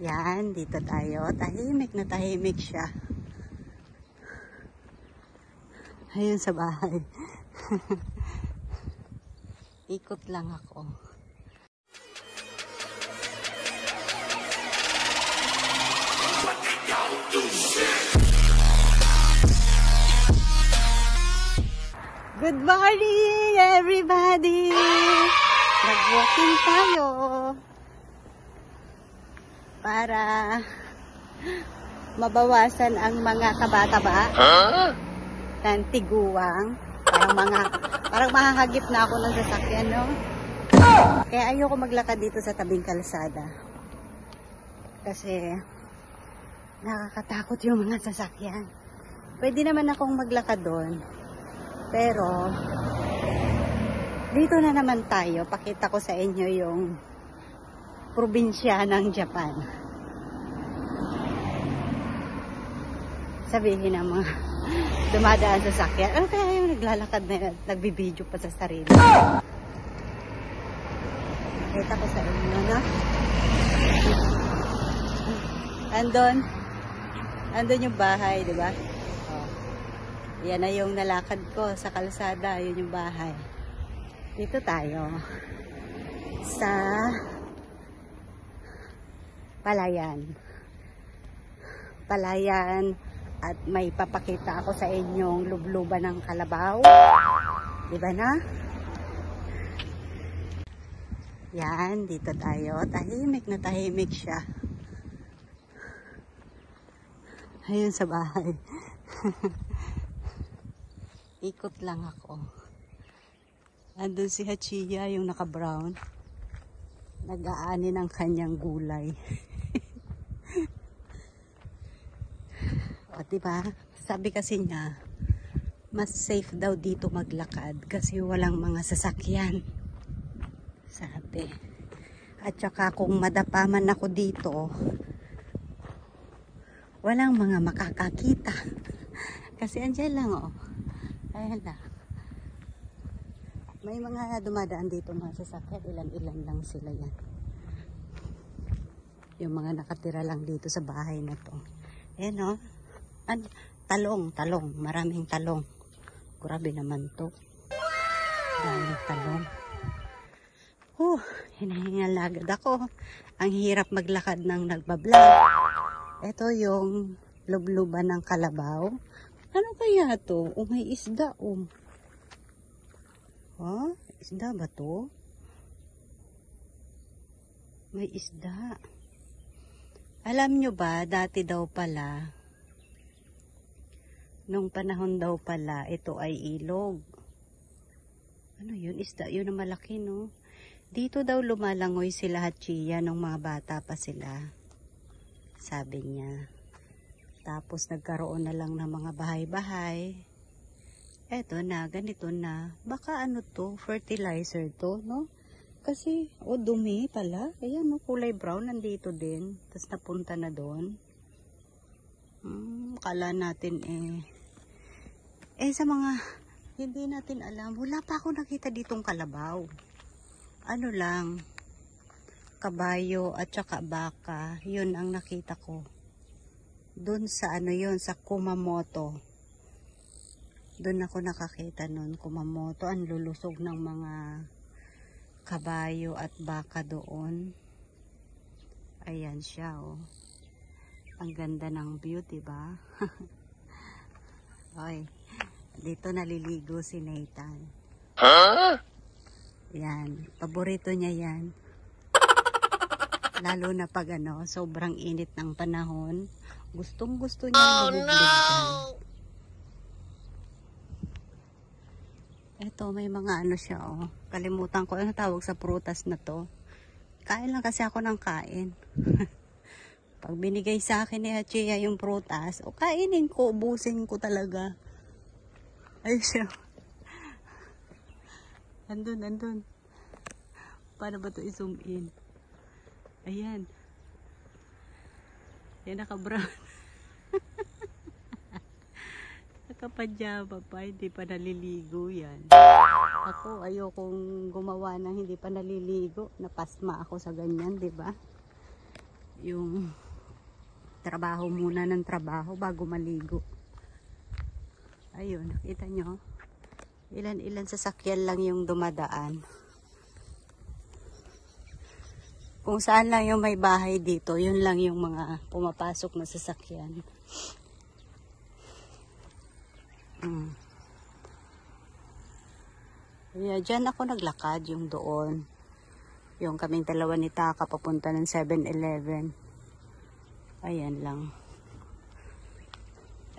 Yan, dito tayo. Tahimik na tahimik siya. Ayun sa bahay. Ikot lang ako. Good morning, everybody! Nag-walking tayo para mabawasan ang mga kaba-kaba ng tiguang. Parang mahahagip na ako ng sasakyan, no? Kaya ayoko maglakad dito sa tabing kalsada. Kasi nakakatakot yung mga sasakyan. Pwede naman akong maglakad doon. Pero dito na naman tayo. Pakita ko sa inyo yung probinsya ng Japan. Sabihin ng mga dumadaan sa sakyan. Ano kaya yung naglalakad na nagbibideo pa sa sarili? Pakita ko sa inyo, no? Andun yung bahay, di ba? Oh. Yan na yung nalakad ko sa kalsada. Yun yung bahay. Dito tayo. Sa Palayan. Palayan. At may papakita ako sa inyong lubluban ng kalabaw. Di ba na? Yan, dito tayo. Tahimik na tahimik siya. Ayun sa bahay. Ikot lang ako. Andun si Hachiya, yung naka-brown. Nag-aani ng kanyang gulay. O, diba? Sabi kasi niya, mas safe daw dito maglakad kasi walang mga sasakyan. Sabi. At saka kung madapa man ako dito, walang mga makakakita. Kasi andyan lang, oh. Ayan na. May mga dumadaan dito mga sasakyan. Ilan-ilan lang sila yan. Yung mga nakatira lang dito sa bahay na to. Ayan, oh. Talong. Maraming talong. Grabe naman to. Daming talong. Hinahingal agad ako. Ang hirap maglakad ng nagbablog. Ito yung lubluban ng kalabaw. Ano kaya to? May isda, isda ba to? May isda. Alam nyo ba, dati daw pala, nung panahon daw pala, ito ay ilog. Ano yun? Isda yun na malaki, no? Dito daw lumalangoy sila Hachiya nung mga bata pa sila. Sabi niya. Tapos nagkaroon na lang ng mga bahay-bahay. Eto na, ganito na. Baka ano to, fertilizer to, no? Kasi, dumi pala. Ayan, no, kulay brown, nandito din. Tapos napunta na doon. Akala natin sa mga, hindi natin alam. Wala pa ako nakita ditong kalabaw. Ano lang, kabayo at saka baka, yun ang nakita ko. Doon sa sa Kumamoto. Doon ako nakakita nun, Kumamoto, ang lulusog ng mga kabayo at baka doon. Ayan siya, oh. Ang ganda ng view, diba? Oy, dito naliligo si Nathan. Huh? Yan, paborito niya yan. Lalo na pag sobrang init ng panahon, gustong gusto niya lumubog dyan. Eto, may mga siya, kalimutan ko, ano tawag sa prutas na to. Kain lang kasi ako ng kain. Pag binigay sa akin ni Hachiya yung prutas, kainin ko, ubusin ko talaga. Ay siya. Andun. Paano ba ito i-zoom in? Ayan. Yan, naka-brown. Nakapadyaba pa, hindi pa naliligo yan. Ako, ayokong gumawa ng hindi pa naliligo. Napasma ako sa ganyan, di ba? yung trabaho muna ng trabaho bago maligo. Ayun, nakita nyo? Ilan-ilan sasakyan lang yung dumadaan. Kung saan lang yung may bahay dito, yun lang yung mga pumapasok na sasakyan. Kaya dyan ako naglakad, yung doon. Yung kaming dalawa ni Taka papunta ng 7-Eleven. Ayan lang.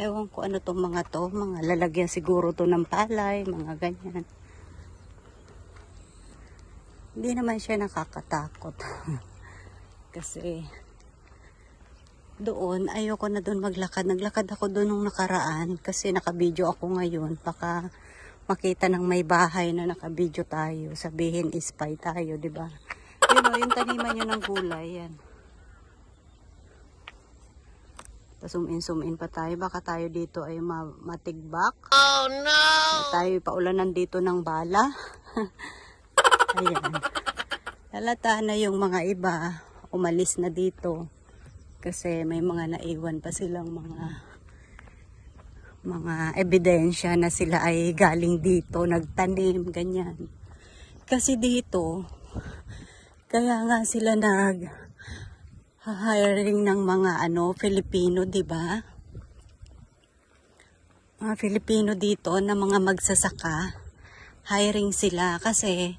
Ewan ko ano tong mga to. Mga lalagyan siguro to ng palay, mga ganyan. Hindi naman siya nakakatakot. Kasi doon, ayoko na doon maglakad. Naglakad ako doon nung nakaraan kasi nakabidyo ako ngayon. Baka makita ng may bahay na nakabidyo tayo. Sabihin, spy tayo, di ba? Yun o, yung taniman nyo ng gulay, yan. Tapos zoom in pa tayo. Baka tayo dito ay matigbak. Oh no! Tayo paulanan dito ng bala. Ayan. Halata na yung mga iba umalis na dito. Kasi may mga naiwan pa silang mga ebidensya na sila ay galing dito, nagtanim, ganyan. Kasi dito, kaya nga sila hiring ng mga Filipino, 'di ba? Mga Filipino dito na mga magsasaka, hiring sila kasi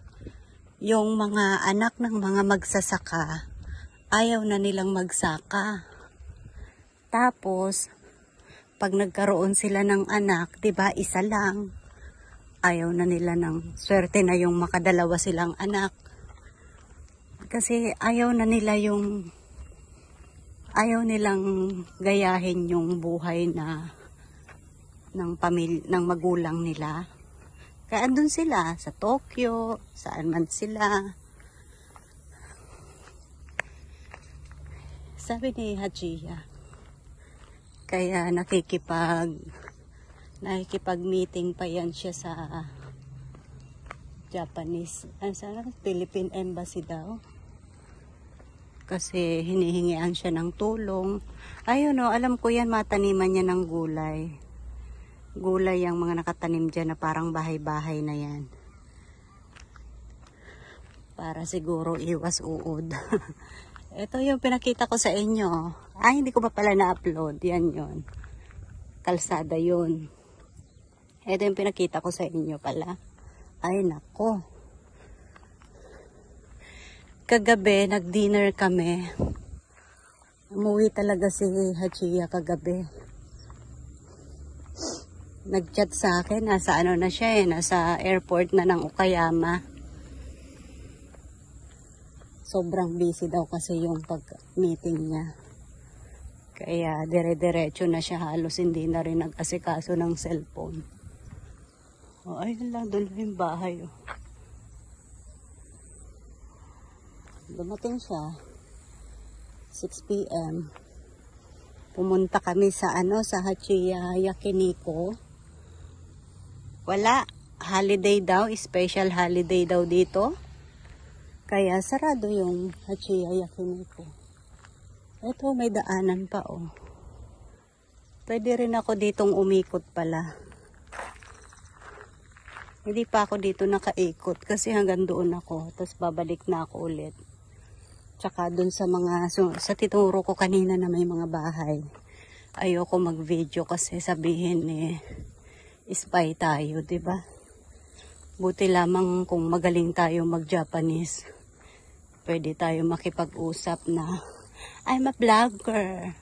yung mga anak ng mga magsasaka ayaw na nilang magsaka. Tapos pag nagkaroon sila ng anak, 'di ba, isa lang. Ayaw na nila ng swerte na yung makadalawa silang anak. Kasi ayaw nilang gayahin yung buhay ng magulang nila. Kaya andun sila sa Tokyo, saan man sila. Sabi ni Hajiya, kaya nakikipag-meeting pa yan siya sa Japanese, Philippine Embassy daw. Kasi hinihingian siya ng tulong. Ayun o, alam ko yan, mataniman niya ng gulay. Gulay ang mga nakatanim dyan na parang bahay-bahay na yan. Para siguro iwas uod. Ito yung pinakita ko sa inyo. Ay, hindi ko pa pala na-upload. Yan yun. Kalsada yun. Ito yung pinakita ko sa inyo pala. Ay, nako. Kagabi, nag-dinner kami. Umuwi talaga si Hajiya kagabi. Nag-chat sa akin, nasa nasa airport na ng Okayama. Sobrang busy daw kasi yung pag-meeting niya. Kaya dire-diretso na siya, halos hindi na rin nag-asikaso ng cellphone. O, ayun lang, doon yung bahay. Oh. Dumating siya, 6 p.m. Pumunta kami sa Hachiya Yakiniku. Wala, holiday daw, special holiday daw dito. Kaya sarado yung Hachiya Yakiniku. Ito, may daanan pa oh. Pwede rin ako ditong umikot pala. Hindi pa ako dito nakaikot kasi hanggang doon ako. Tapos babalik na ako ulit. Tsaka doon sa tinuro ko kanina na may mga bahay. Ayoko mag-video kasi sabihin spy tayo, 'di ba? Buti lamang kung magaling tayo mag-Japanese. Pwede tayo makipag-usap na I'm a vlogger.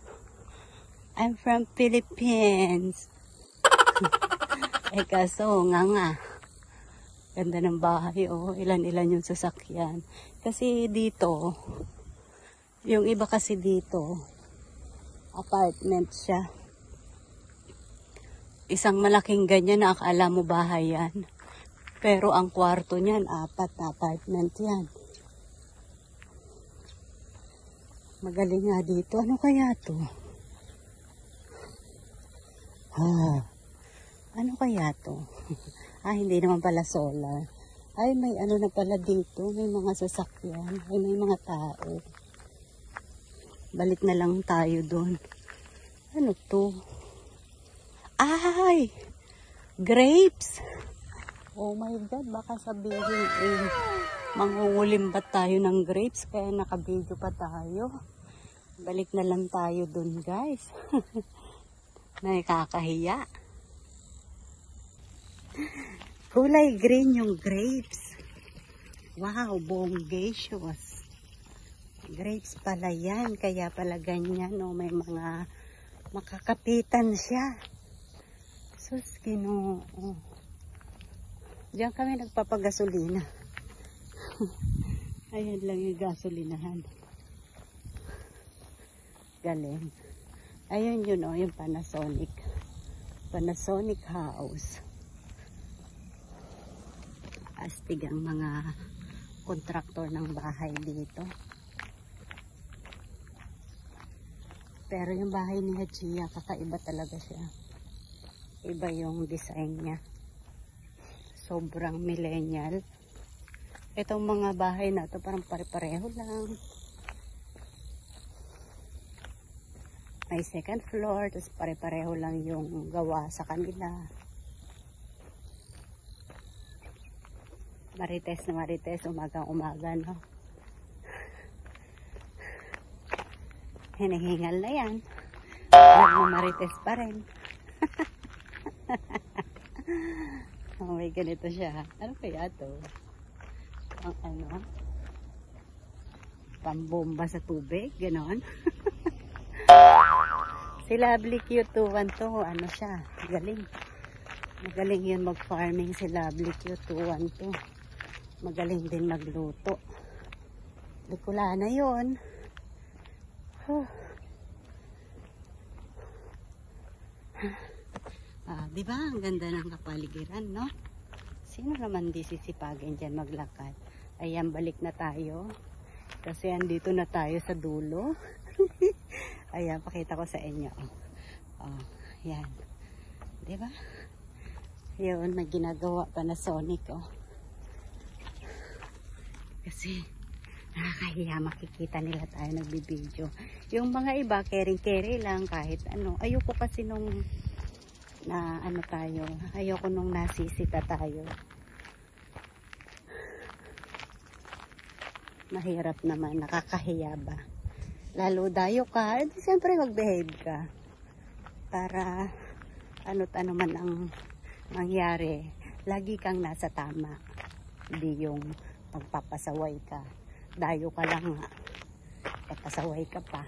I'm from Philippines. Kaso nga. Ganda ng bahay, oh. Ilan-ilan yung sasakyan. Kasi dito, yung iba kasi dito, apartment siya. Isang malaking ganyan na akala mo bahay yan. Pero ang kwarto niyan, 4 na apartment yan. Magaling nga dito. Ano kaya to? Ano kaya to? Hindi naman pala solar. Ay, may na pala dito. May mga sasakyan. Ay, may mga tao. Balik na lang tayo doon. Ano to? Ay! Grapes! Oh my God, baka sabihin mangungulim ba tayo ng grapes kaya nakabidyo pa tayo. Balik na lang tayo dun, guys. Nakakahiya. Kulay green yung grapes. Wow, bonggacious. Grapes pala yan, kaya pala ganyan. Oh, may mga makakapitan siya. Sus, Ginoo. Diyan kami nagpapagasolina. Ayan lang yung gasolinahan. Galing. Ayun yun o, yung Panasonic. Panasonic House. Astig ang mga kontraktor ng bahay dito. Pero yung bahay ni Hachia, kakaiba talaga siya. Iba yung design niya. Sobrang millennial. Itong mga bahay na ito parang pare-pareho lang. May second floor, tapos pare-pareho lang yung gawa sa kanila. Marites na marites, umagang-umaga, no? Hinihingal na yan. Nagmamarites pa rin. Oh, may ganito siya. Ano kaya to? Ang ano? Pambomba sa tubig, ganon. Si Lovely Q21 to, ano siya, galing. Magaling yun mag-farming si Lovely Q21 to. Magaling din magluto. Bicolana yun. Diba? Ang ganda ng kapaligiran, no? Sino naman di sisipagin dyan maglakad? Ayan, balik na tayo. Kasi andito na tayo sa dulo. Ayan, pakita ko sa inyo. Oh, yan. Diba? Yun, may ginagawa Panasonic, oh. Kasi nakakahiya, makikita nila tayo nagbibideo. Yung mga iba, kering-keri lang, kahit ano. Ayoko kasi nung na ano tayo, ayoko nung nasisita tayo. Mahirap naman, nakakahiya ba? Lalo dayo ka, edi siyempre mag-behave ka. Para ano't ano man ang mangyari, lagi kang nasa tama. Hindi yung magpapasaway ka. Dayo ka lang nga. Papasaway ka pa.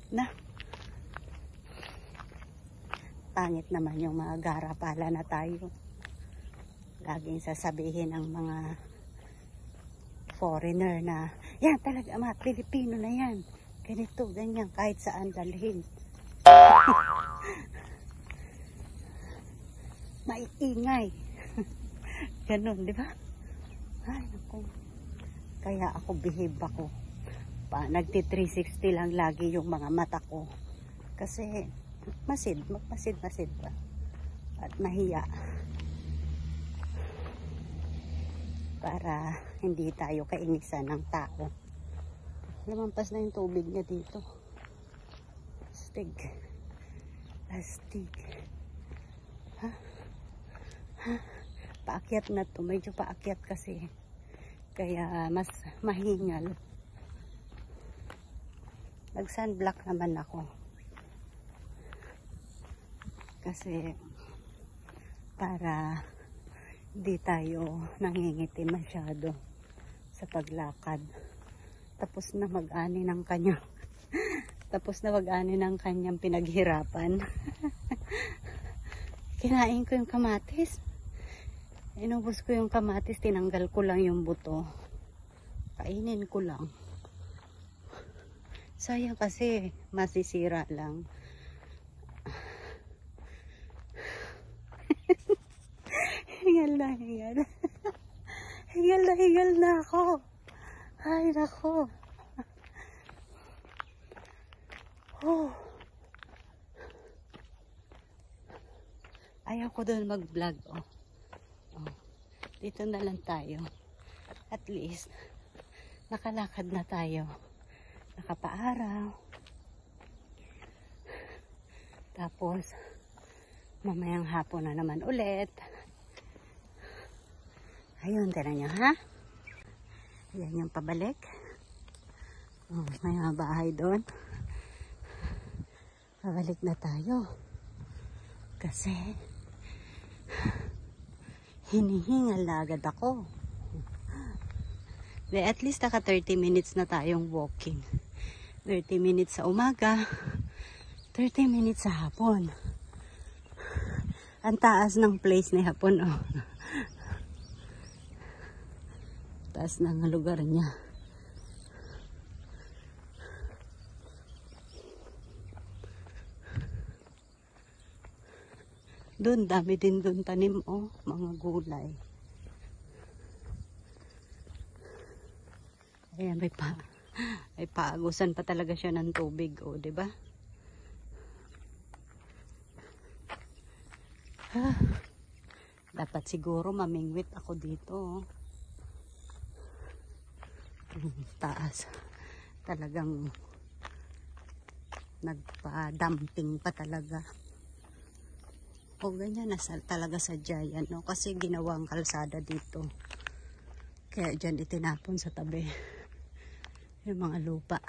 Na? Pangit naman yung mga garapala na tayo. Laging sasabihin ng mga foreigner na, yan talaga mga Pilipino na yan. Ganito, ganyan, kahit saan dalhin. Maiingay. Ganun, di ba? Ay, naku. Kaya ako behave ako. Nagti 360 lang lagi yung mga mata ko. Kasi, magmasid pa. At mahiya. Para hindi tayo kainisan ng tao. Lumampas na yung tubig niya dito. Astig. Ha? Paakyat na to. Medyo paakyat kasi. Kaya mas mahingal. Nag-sunblock naman ako. Kasi para hindi tayo nangingiti masyado sa paglakad. Tapos na mag-ani ng kanyang pinaghirapan. Kinain ko yung kamatis. Inubos ko yung kamatis, tinanggal ko lang yung buto. Kainin ko lang. Sayang kasi masisira lang. Hingal na hingal na ako. Ay nako. Oh. Ayaw ko doon mag-vlog. Oh. Dito na lang tayo. At least nakalakad na tayo. Nakapaaraw. Tapos, mamayang hapon na naman ulit. Ayun, tira nyo ha. Ayan yung pabalik. Oh, may mga bahay doon. Pabalik na tayo. Kasi, hinihingal na agad ako. At least naka 30 minutes na tayong walking. 30 minutes sa umaga, 30 minutes sa hapon. Ang taas ng place ni hapon, oh. Taas ng lugar niya. Doon, dami din doon tanim, oh, mga gulay. Ayan, may paagusan pa talaga siya ng tubig, oh, di ba? Dapat siguro mamingwit ako dito, oh. Taas. Talagang nagpa-dumping pa talaga. O ganyan na talaga sadya yan, no? Kasi ginawang kalsada dito. Kaya dyan itinapon sa tabi yung mga lupa.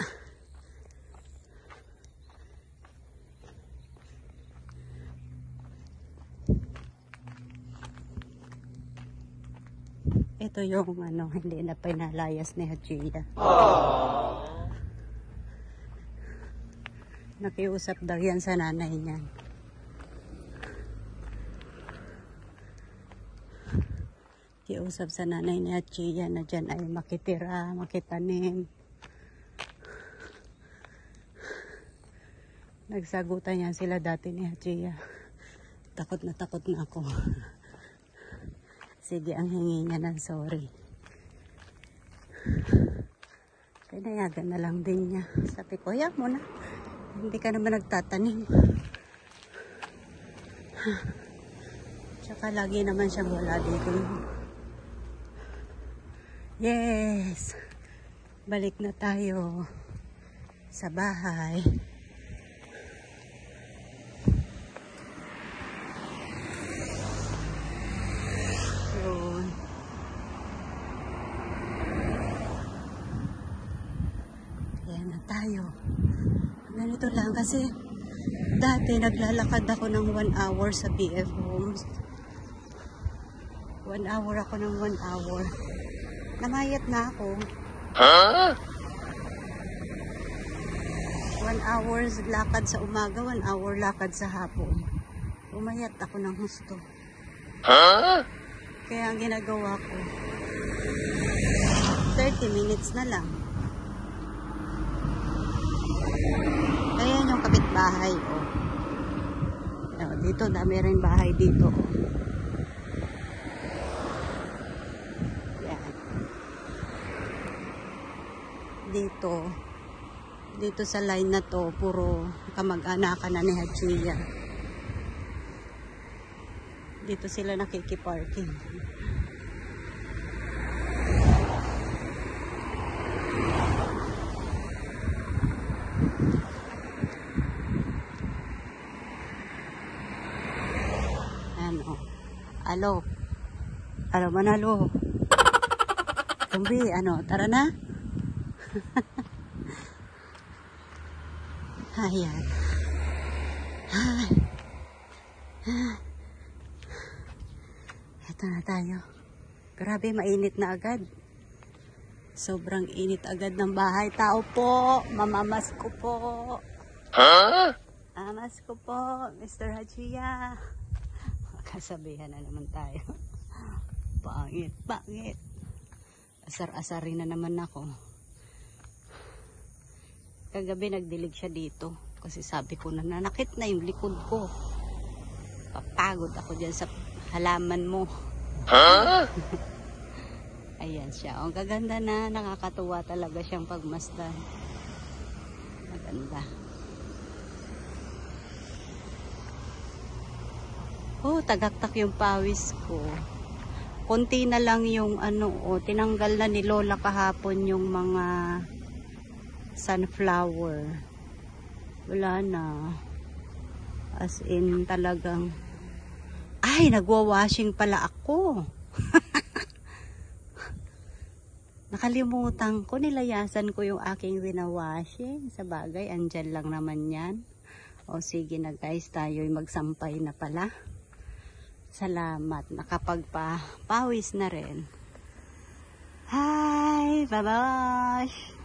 Ito yung ano, hindi na pinalayas ni Hachia. Nakiusap daw yan sa nanay niyan. Kiusap sa nanay ni Hachia na dyan ay makitira, makitanim. Nagsagutan yan sila dati ni Hachia. Takot na ako. Sige, ang hingi niya ng sorry. Pinayagan na lang din niya. Sabi ko, ya mo na. Hindi ka naman nagtatanim. Tsaka lagi naman siyang wala dito. Yes! Balik na tayo sa bahay. Yun. Ayan na tayo. Ganito lang kasi dati naglalakad ako ng 1 hour sa BF Homes. 1 hour ako ng 1 hour. Namayat na ako. 1 hour lakad sa umaga, 1 hour lakad sa hapon. Umayat ako ng husto. Kaya ang ginagawa ko, 30 minutes na lang. Ayan yung kapitbahay, oh. Dito, dami rin bahay dito, oh. Dito sa line na to, puro kamag-anakan na ni Hachia. Dito sila nakikiparking. Ano? Alo manalo. Tumbi, ano? Tara na? Ayan. Ito na tayo. Grabe, mainit na agad. Sobrang init agad ng bahay. Tao po, mamamas ko po. Mamas ko po, Mr. Hachia. Kasabihan na naman tayo. Pangit. Asar-asarin na naman ako. Kagabi nagdilig siya dito. Kasi sabi ko na nanakit na yung likod ko. Papagod ako dyan sa halaman mo. Ayan siya. Ang gaganda na. Nakakatuwa talaga siyang pagmasdan. Maganda. Oh, tagaktak yung pawis ko. Konti na lang yung ano, oh, tinanggal na ni Lola kahapon yung mga sunflower. Wala na. As in talagang, ay, nagwa-washing pala ako. Nakalimutan ko, nilayasan ko yung aking winawashing. Sa bagay, andyan lang naman yan. O sige na guys, tayo'y magsampay na pala. Salamat, nakapagpawis na rin. Hi, bye-bye!